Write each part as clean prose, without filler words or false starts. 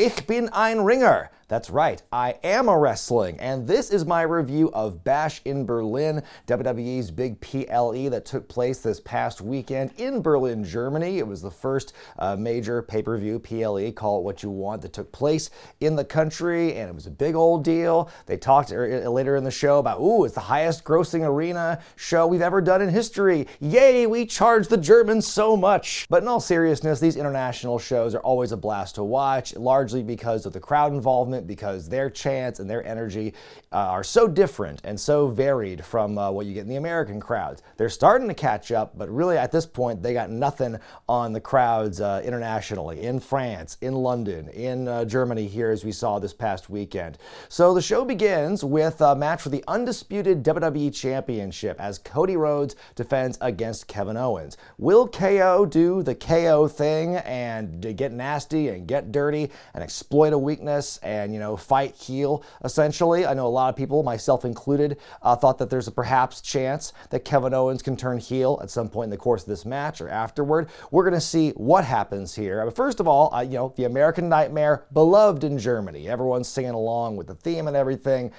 Ich bin ein Ringer. That's right, I am a wrestling, and this is my review of Bash in Berlin, WWE's big PLE that took place this past weekend in Berlin, Germany. It was the first major pay-per-view PLE, call it what you want, that took place in the country, and it was a big old deal. They talked later in the show about, ooh, it's the highest grossing arena show we've ever done in history. Yay, we charged the Germans so much. But in all seriousness, these international shows are always a blast to watch, largely because of the crowd involvement, because their chants and their energy are so different and so varied from what you get in the American crowds. They're starting to catch up, but really at this point they got nothing on the crowds internationally, in France, in London, in Germany here, as we saw this past weekend. So the show begins with a match for the Undisputed WWE Championship as Cody Rhodes defends against Kevin Owens. Will KO do the KO thing and get nasty and get dirty and exploit a weakness and, fight heel, essentially? I know a lot of people, myself included, thought that there's a perhaps chance that Kevin Owens can turn heel at some point in the course of this match or afterward. We're going to see what happens here. But first of all, the American Nightmare, beloved in Germany. Everyone's singing along with the theme and everything.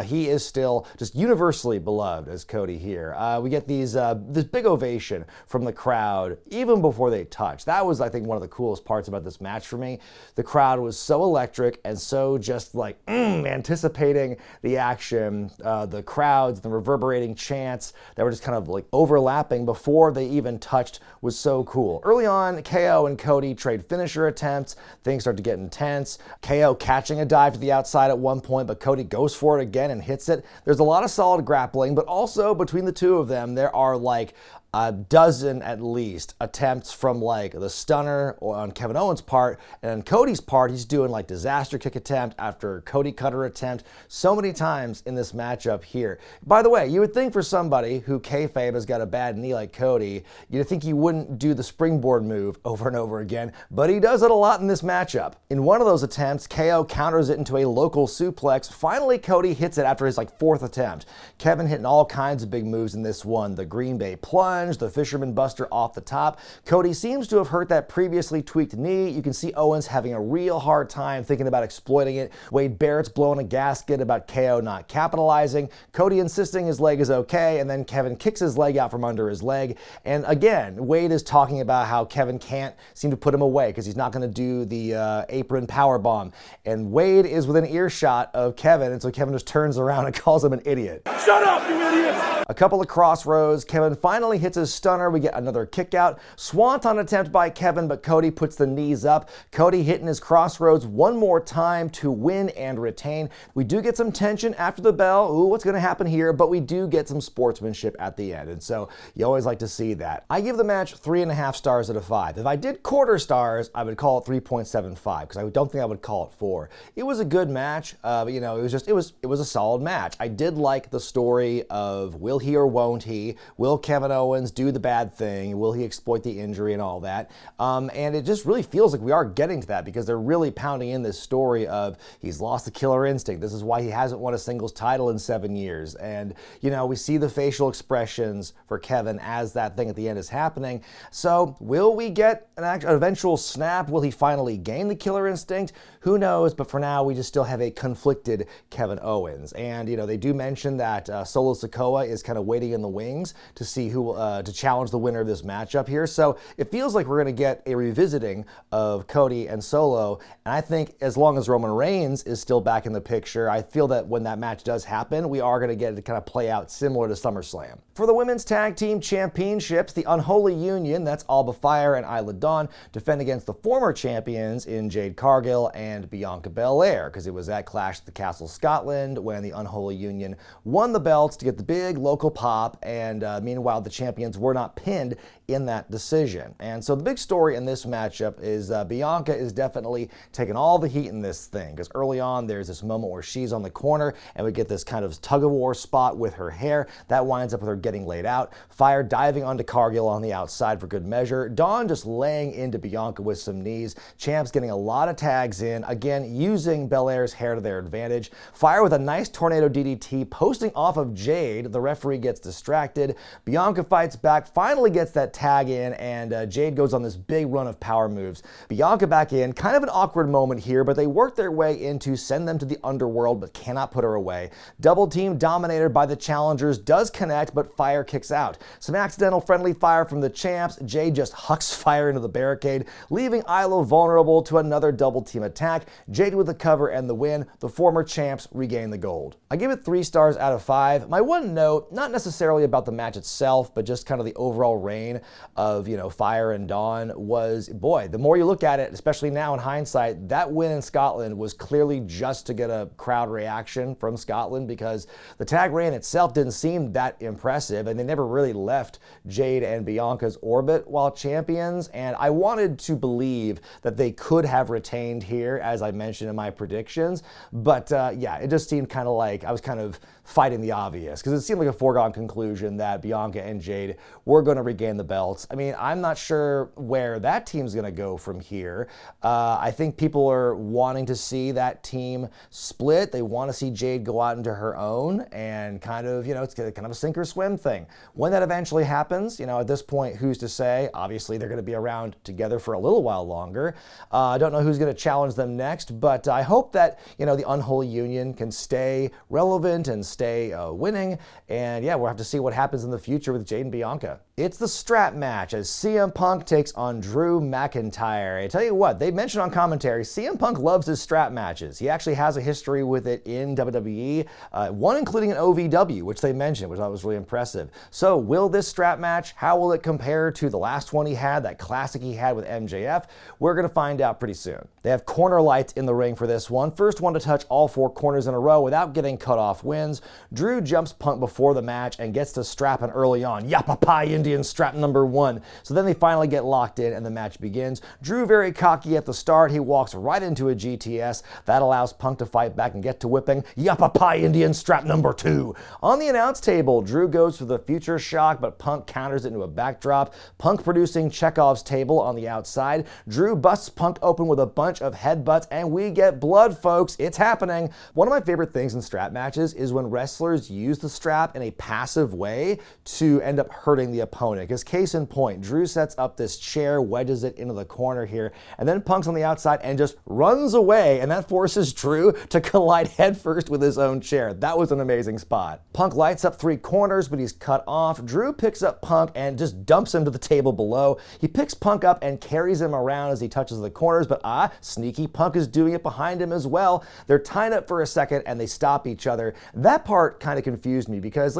He is still just universally beloved as Cody here. We get this big ovation from the crowd even before they touch. That was, I think, one of the coolest parts about this match for me. The crowd was so electric and so just anticipating the action, the crowds, the reverberating chants that were just kind of like overlapping before they even touched was so cool. Early on, KO and Cody trade finisher attempts. Things start to get intense. KO catching a dive to the outside at one point, but Cody goes for it again and hits it. There's a lot of solid grappling, but also between the two of them, there are like a dozen at least attempts from the stunner on Kevin Owens' part, and on Cody's part, he's doing disaster kick attempt after Cody cutter attempt so many times in this matchup here. By the way, you would think for somebody who kayfabe has got a bad knee like Cody, you'd think he wouldn't do the springboard move over and over again, but he does it a lot in this matchup. In one of those attempts, KO counters it into a local suplex. Finally, Cody hits it after his fourth attempt. Kevin hitting all kinds of big moves in this one. The Green Bay Plunge, the Fisherman Buster off the top. Cody seems to have hurt that previously tweaked knee. You can see Owens having a real hard time thinking about exploiting it. Wade Barrett's blowing a gasket about KO not capitalizing. Cody insisting his leg is okay, and then Kevin kicks his leg out from under his leg. And again, Wade is talking about how Kevin can't seem to put him away because he's not going to do the apron power bomb. And Wade is within earshot of Kevin, and so Kevin just turns around and calls him an idiot. Shut up, you idiot! A couple of crossroads. Kevin finally hits his stunner. We get another kick out. Swanton attempt by Kevin, but Cody puts the knees up. Cody hitting his crossroads one more time to win and retain. We do get some tension after the bell. Ooh, what's going to happen here? But we do get some sportsmanship at the end, and so you always like to see that. I give the match 3.5 stars out of 5. If I did quarter stars, I would call it 3.75 because I don't think I would call it 4. It was a good match, but it was a solid match. I did like the story of will he or won't he? Will Kevin Owens do the bad thing? Will he exploit the injury and all that? And it just really feels like we are getting to that because they're really pounding in this story of he's lost the killer instinct. This is why he hasn't won a singles title in 7 years. And, we see the facial expressions for Kevin as that thing at the end is happening. So will we get an eventual snap? Will he finally gain the killer instinct? Who knows? But for now, we just still have a conflicted Kevin Owens. And, they do mention that Solo Sikoa is kind of waiting in the wings to see who to challenge the winner of this matchup here. So it feels like we're going to get a revisiting of Cody and Solo. And I think as long as Roman Reigns is still back in the picture, I feel that when that match does happen, we are going to get it to kind of play out similar to SummerSlam. For the Women's Tag Team Championships, the Unholy Union, that's Alba Fire and Isla Dawn, defend against the former champions in Jade Cargill and Bianca Belair, because it was at Clash at the Castle Scotland when the Unholy Union won the belts to get the big local pop, and meanwhile the champions were not pinned in that decision. And so the big story in this matchup is Bianca is definitely taking all the heat in this thing, because early on there's this moment where she's on the corner and we get this kind of tug-of-war spot with her hair. That winds up with her getting laid out. Fire diving onto Cargill on the outside for good measure. Dawn just laying into Bianca with some knees. Champs getting a lot of tags in, again using Belair's hair to their advantage. Fire with a nice tornado DDT posting off of Jade. The referee gets distracted. Bianca fights back, finally gets that tag in, and Jade goes on this big run of power moves. Bianca back in, kind of an awkward moment here, but they work their way in to send them to the underworld, but cannot put her away. Double team dominated by the challengers does connect, but fire kicks out. Some accidental friendly fire from the champs. Jade just hucks fire into the barricade, leaving Isla vulnerable to another double team attack. Jade with the cover and the win. The former champs regain the gold. I give it 3 stars out of 5. My one note, not necessarily about the match itself, but just kind of the overall reign of, Fire and Dawn was, boy, the more you look at it, especially now in hindsight, that win in Scotland was clearly just to get a crowd reaction from Scotland, because the tag reign itself didn't seem that impressive, and they never really left Jade and Bianca's orbit while champions, and I wanted to believe that they could have retained here, as I mentioned in my predictions, but yeah, it just seemed kind of like I was kind of fighting the obvious, because it seemed like a foregone conclusion that Bianca and Jade were going to regain the belts. I mean, I'm not sure where that team's going to go from here. I think people are wanting to see that team split. They want to see Jade go out into her own and kind of, it's kind of a sink or swim thing. When that eventually happens, at this point, who's to say? Obviously, they're going to be around together for a little while longer. I don't know who's going to challenge them next, but I hope that, the Unholy Union can stay relevant and stay winning. And yeah, we'll have to see what happens in the future with Jade and Bianca. It's the strap match as CM Punk takes on Drew McIntyre. I tell you what, they mentioned on commentary, CM Punk loves his strap matches. He actually has a history with it in WWE, one including an OVW, which they mentioned, which I thought was really impressive. So will this strap match, how will it compare to the last one he had, that classic he had with MJF? We're going to find out pretty soon. They have corner lights in the ring for this one. First one to touch all 4 corners in a row without getting cut off wins. Drew jumps Punk before the match and gets to strap in early on. Yapapai Indian strap number 1. So then they finally get locked in and the match begins. Drew very cocky at the start. He walks right into a GTS. That allows Punk to fight back and get to whipping. Yapapai Indian strap number 2. On the announce table, Drew goes for the future shock, but Punk counters it into a backdrop. Punk producing Chekhov's table on the outside. Drew busts Punk open with a bunch of headbutts, and we get blood, folks. It's happening. One of my favorite things in strap matches is when wrestlers use the strap in a passive way to end up hurting the opponent. Because case in point, Drew sets up this chair, wedges it into the corner here, and then Punk's on the outside and just runs away, and that forces Drew to collide headfirst with his own chair. That was an amazing spot. Punk lights up 3 corners, but he's cut off. Drew picks up Punk and just dumps him to the table below. He picks Punk up and carries him around as he touches the corners, but sneaky Punk is doing it behind him as well. They're tied up for a second and they stop each other. That part kind of confused me because,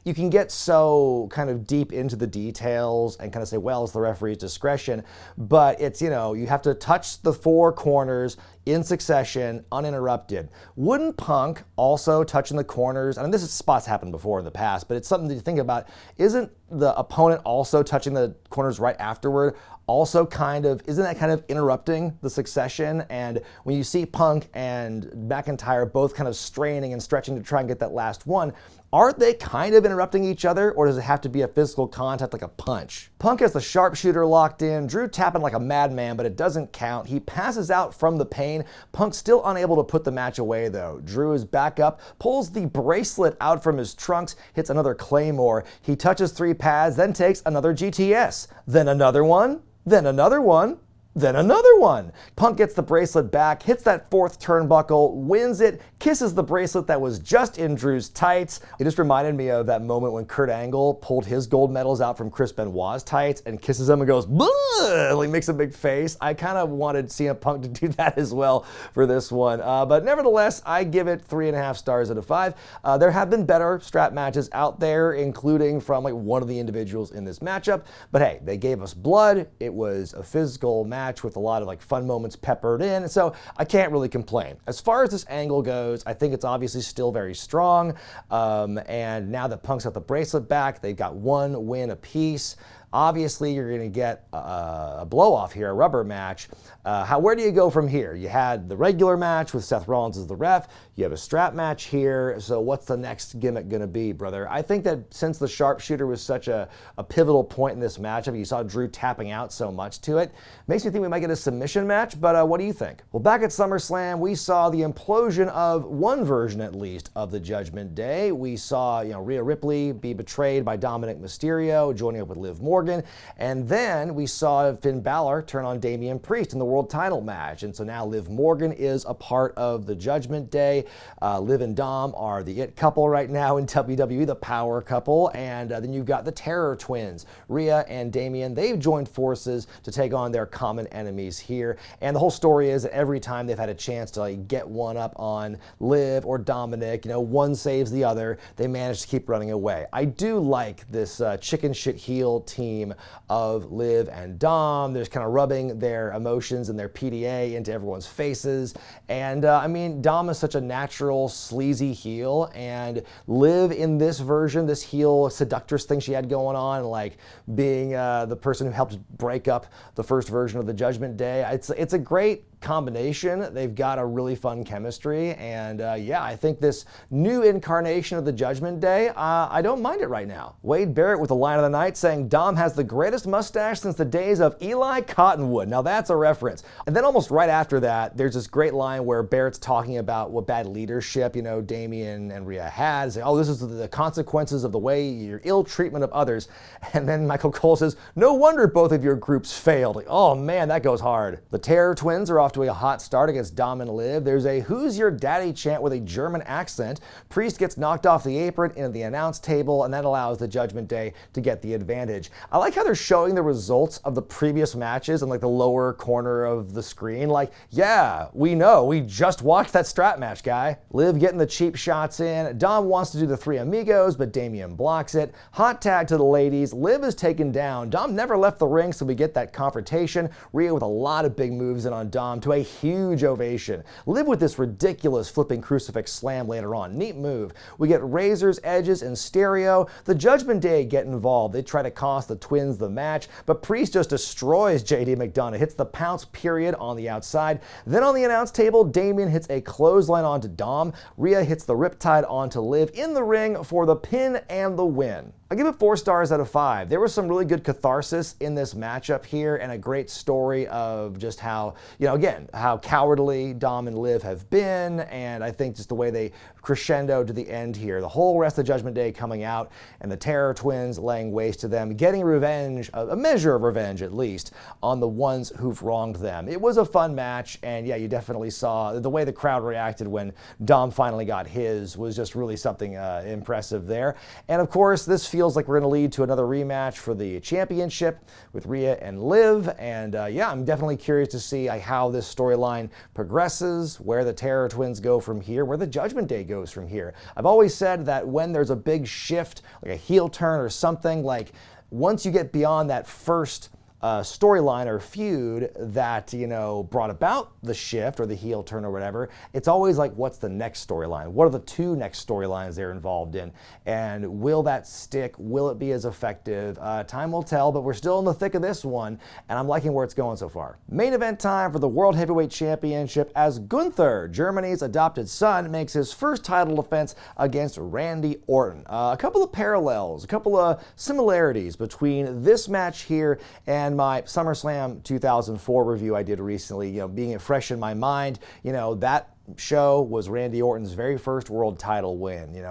you can get so kind of deep into the details and kind of say, well, it's the referee's discretion, but it's, you have to touch the 4 corners in succession, uninterrupted. Wouldn't Punk also touching the corners, I mean, this spot's happened before in the past, but it's something to think about. Isn't the opponent also touching the corners right afterward also isn't that kind of interrupting the succession? And when you see Punk and McIntyre both kind of straining and stretching to try and get that last one, aren't they kind of interrupting each other, or does it have to be a physical contact like a punch? Punk has the sharpshooter locked in, Drew tapping like a madman, but it doesn't count. He passes out from the pain. Punk's still unable to put the match away though. Drew is back up, pulls the bracelet out from his trunks, hits another Claymore. He touches 3 pads, then takes another GTS, then another one, then another one, then another one. Punk gets the bracelet back, hits that 4th turnbuckle, wins it, kisses the bracelet that was just in Drew's tights. It just reminded me of that moment when Kurt Angle pulled his gold medals out from Chris Benoit's tights and kisses him and goes, "Bleh!" Like makes a big face. I kind of wanted CM Punk to do that as well for this one. But nevertheless, I give it 3.5 stars out of 5. There have been better strap matches out there, including from one of the individuals in this matchup. But hey, they gave us blood. It was a physical match with a lot of fun moments peppered in, so I can't really complain. As far as this angle goes, I think it's obviously still very strong, and now that Punk's got the bracelet back, they've got 1 win apiece. Obviously, you're going to get a blow-off here, a rubber match. Where do you go from here? You had the regular match with Seth Rollins as the ref. You have a strap match here. So what's the next gimmick going to be, brother? I think that since the sharpshooter was such a pivotal point in this matchup, you saw Drew tapping out so much to it, makes me think we might get a submission match, but what do you think? Well, back at SummerSlam, we saw the implosion of one version, at least, of the Judgment Day. We saw, Rhea Ripley be betrayed by Dominik Mysterio, joining up with Liv Morgan. Morgan. And then we saw Finn Balor turn on Damian Priest in the world title match. And so now Liv Morgan is a part of the Judgment Day. Liv and Dom are the it couple right now in WWE, the power couple. And then you've got the Terror Twins, Rhea and Damian. They've joined forces to take on their common enemies here. And the whole story is that every time they've had a chance to get one up on Liv or Dominik, one saves the other, they manage to keep running away. I do like this chicken shit heel team of Liv and Dom. They're just kind of rubbing their emotions and their PDA into everyone's faces. And Dom is such a natural, sleazy heel, and Liv in this version, this heel seductress thing she had going on, like being the person who helped break up the first version of the Judgment Day. It's a great combination. They've got a really fun chemistry, and I think this new incarnation of the Judgment Day, I don't mind it right now. Wade Barrett with the line of the night saying Dom has the greatest mustache since the days of Eli Cottonwood. Now that's a reference. And then almost right after that, there's this great line where Barrett's talking about what bad leadership, Damian and Rhea had. Saying, this is the consequences of the way your ill treatment of others. And then Michael Cole says, no wonder both of your groups failed. Oh man, that goes hard. The Terror Twins are off to a hot start against Dom and Liv. There's a "Who's Your Daddy" chant with a German accent. Priest gets knocked off the apron into the announce table, and that allows the Judgment Day to get the advantage. I like how they're showing the results of the previous matches in the lower corner of the screen. Yeah, we know. We just watched that strap match, guy. Liv getting the cheap shots in. Dom wants to do the Three Amigos, but Damian blocks it. Hot tag to the ladies. Liv is taken down. Dom never left the ring, so we get that confrontation. Rhea with a lot of big moves in on Dom to a huge ovation. Liv with this ridiculous flipping crucifix slam later on. Neat move. We get razors, edges, and stereo. The Judgment Day get involved. They try to cost the Twins the match, but Priest just destroys JD McDonough. Hits the pounce period on the outside. Then on the announce table, Damian hits a clothesline onto Dom. Rhea hits the riptide onto Liv in the ring for the pin and the win. I give it 4 stars out of 5. There was some really good catharsis in this matchup here, and a great story of just how, how cowardly Dom and Liv have been, and I think just the way they crescendo to the end here. The whole rest of the Judgment Day coming out, and the Terror Twins laying waste to them, getting revenge, a measure of revenge at least, on the ones who've wronged them. It was a fun match, and you definitely saw the way the crowd reacted when Dom finally got his was just really something impressive there. And of course, this feels like we're going to lead to another rematch for the championship with Rhea and Liv, and I'm definitely curious to see how this storyline progresses, where the Terror Twins go from here, where the Judgment Day goes from here. I've always said that when there's a big shift, like a heel turn or something, once you get beyond that first storyline or feud that, brought about the shift or the heel turn or whatever, it's always what's the next storyline? What are the 2 next storylines they're involved in? And will that stick? Will it be as effective? Time will tell, but we're still in the thick of this one, and I'm liking where it's going so far. Main event time for the World Heavyweight Championship as Gunther, Germany's adopted son, makes his first title defense against Randy Orton. A couple of parallels, a couple of similarities between this match here and my SummerSlam 2004 review I did recently, being fresh in my mind, that show was Randy Orton's very first world title win,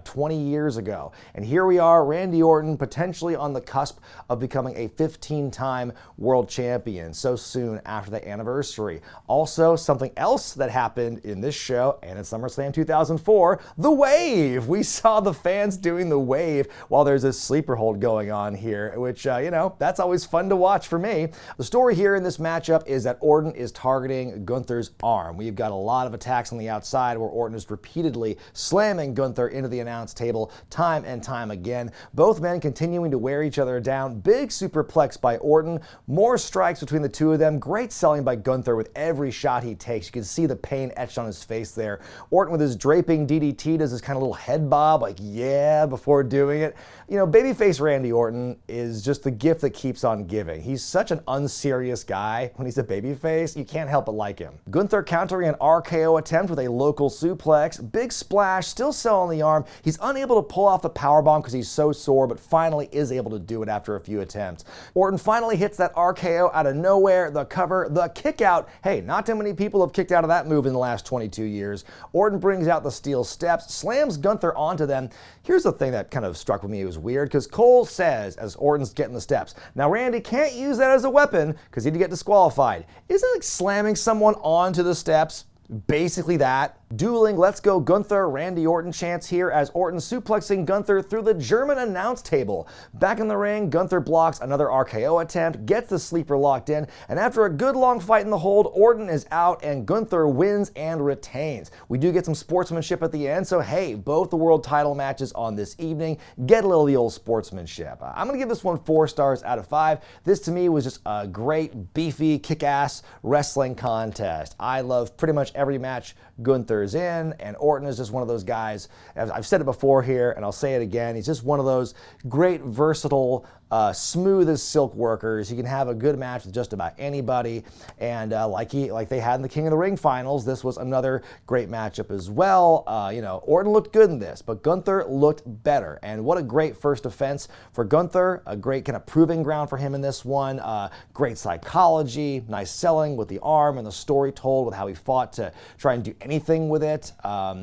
20 years ago. And here we are, Randy Orton potentially on the cusp of becoming a 15-time world champion so soon after the anniversary. Also, something else that happened in this show and in SummerSlam 2004, the wave. We saw the fans doing the wave while there's this sleeper hold going on here, which, that's always fun to watch for me. The story here in this matchup is that Orton is targeting Gunther's arm. We've got a lot of attacks on the outside where Orton is repeatedly slamming Gunther into the announce table time and time again. Both men continuing to wear each other down. Big superplex by Orton. More strikes between the two of them. Great selling by Gunther with every shot he takes. You can see the pain etched on his face there. Orton with his draping DDT does this kind of little head bob, before doing it. Babyface Randy Orton is just the gift that keeps on giving. He's such an unserious guy when he's a babyface. You can't help but like him. Gunther countering an RK RKO attempt with a local suplex. Big splash, still selling the arm. He's unable to pull off the powerbomb because he's so sore, but finally is able to do it after a few attempts. Orton finally hits that RKO out of nowhere, the cover, the kick out. Hey, not too many people have kicked out of that move in the last 22 years. Orton brings out the steel steps, slams Gunther onto them. Here's the thing that kind of struck with me. It was weird because Cole says, as Orton's getting the steps, now Randy can't use that as a weapon because he'd get disqualified. Isn't like slamming someone onto the steps basically that? Dueling Let's Go Gunther, Randy Orton chants here as Orton suplexing Gunther through the German announce table. Back in the ring, Gunther blocks another RKO attempt, gets the sleeper locked in, and after a good long fight in the hold, Orton is out and Gunther wins and retains. We do get some sportsmanship at the end, so hey, both the world title matches on this evening get a little of the old sportsmanship. I'm going to give this one 4 stars out of 5. This to me was just a great, beefy, kick-ass wrestling contest. I love pretty much every match Gunther's in, and Orton is just one of those guys, as I've said it before here, and I'll say it again, he's just one of those great, versatile, smooth as silk workers. He can have a good match with just about anybody, and like they had in the King of the Ring finals, this was another great matchup as well. Orton looked good in this, but Gunther looked better, and what a great first offense for Gunther, a great kind of proving ground for him in this one. Great psychology, nice selling with the arm, and the story told with how he fought to try and do anything with it.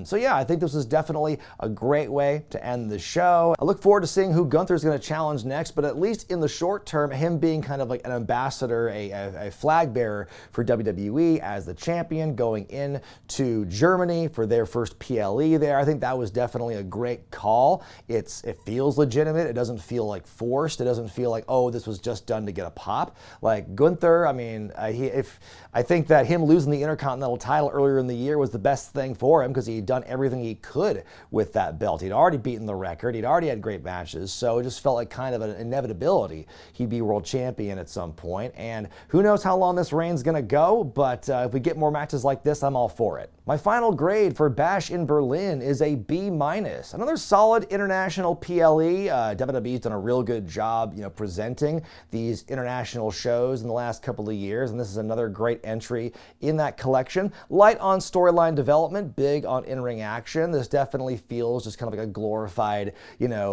So yeah, I think this is definitely a great way to end the show. I look forward to seeing who Gunther's going to challenge next, but at least in the short term, him being kind of like an ambassador, a flag bearer for WWE as the champion going into Germany for their first PLE there, I think that was definitely a great call. It feels legitimate. It doesn't feel like forced. It doesn't feel like, oh, this was just done to get a pop. Like Gunther, I mean, I think that him losing the Intercontinental title earlier in the year was the best thing for him because he'd done everything he could with that belt. He'd already beaten the record. He'd already had great matches, so it just felt like kind of an inevitability he'd be world champion at some point. And who knows how long this reign's going to go, but if we get more matches like this, I'm all for it. My final grade for Bash in Berlin is a B-. Another solid international PLE. WWE's done a real good job, presenting these international shows in the last couple of years, and this is another great entry in that collection. Light on storyline development, big on in-ring action. This definitely feels just kind of like a glorified,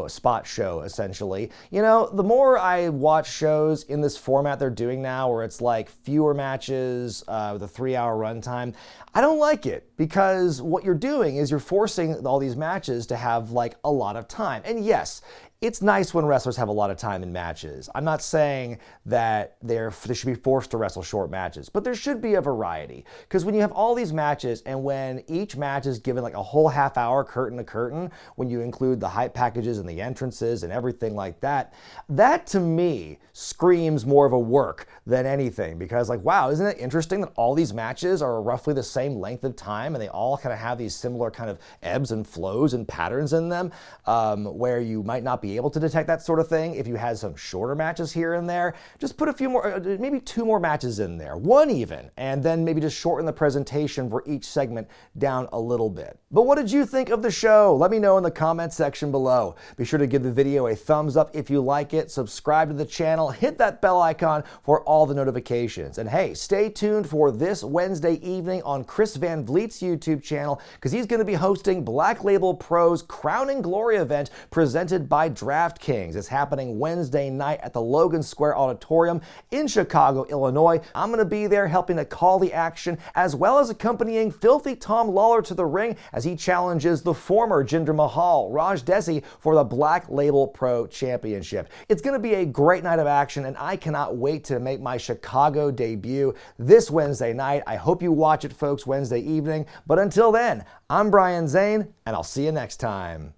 spot show, essentially. The more I watch shows in this format they're doing now, where it's like fewer matches with a 3-hour runtime, I don't like it, because what you're doing is you're forcing all these matches to have like a lot of time. And yes, it's nice when wrestlers have a lot of time in matches. I'm not saying that they should be forced to wrestle short matches, but there should be a variety. Because when you have all these matches, and when each match is given like a whole half hour curtain to curtain, when you include the hype packages and the entrances and everything like that, that to me screams more of a work than anything. Because like, wow, isn't it interesting that all these matches are roughly the same length of time, and they all kind of have these similar kind of ebbs and flows and patterns in them, where you might not be able to detect that sort of thing if you had some shorter matches here and there. Just put a few more, maybe 2 more matches in there, 1 even, and then maybe just shorten the presentation for each segment down a little bit. But what did you think of the show? Let me know in the comments section below. Be sure to give the video a thumbs up if you like it, subscribe to the channel, hit that bell icon for all the notifications. And hey, stay tuned for this Wednesday evening on Chris Van Vliet's YouTube channel, because he's going to be hosting Black Label Pro's Crowning Glory event presented by DraftKings. It's happening Wednesday night at the Logan Square Auditorium in Chicago, Illinois. I'm going to be there helping to call the action, as well as accompanying Filthy Tom Lawler to the ring as he challenges the former Jinder Mahal, Raj Desi, for the Black Label Pro Championship. It's going to be a great night of action, and I cannot wait to make my Chicago debut this Wednesday night. I hope you watch it, folks, Wednesday evening. But until then, I'm Brian Zane, and I'll see you next time.